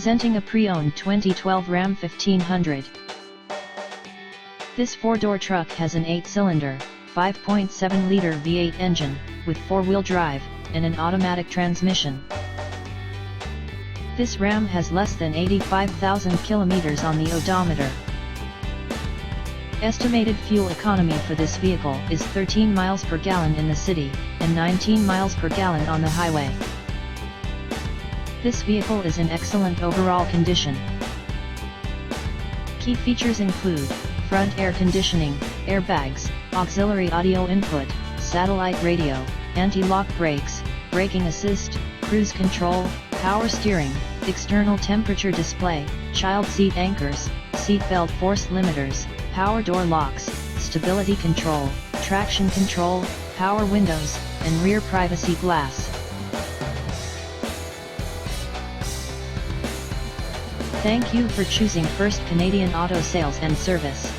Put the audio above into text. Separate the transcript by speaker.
Speaker 1: Presenting a pre-owned 2012 Ram 1500. This four-door truck has an 8-cylinder, 5.7-liter V8 engine, with four-wheel drive, and an automatic transmission. This Ram has less than 85,000 kilometers on the odometer. Estimated fuel economy for this vehicle is 13 miles per gallon in the city, and 19 miles per gallon on the highway. This vehicle is in excellent overall condition. Key features include front air conditioning, airbags, auxiliary audio input, satellite radio, anti-lock brakes, braking assist, cruise control, power steering, external temperature display, child seat anchors, seat belt force limiters, power door locks, stability control, traction control, power windows, and rear privacy glass. Thank you for choosing First Canadian Auto Sales and Service.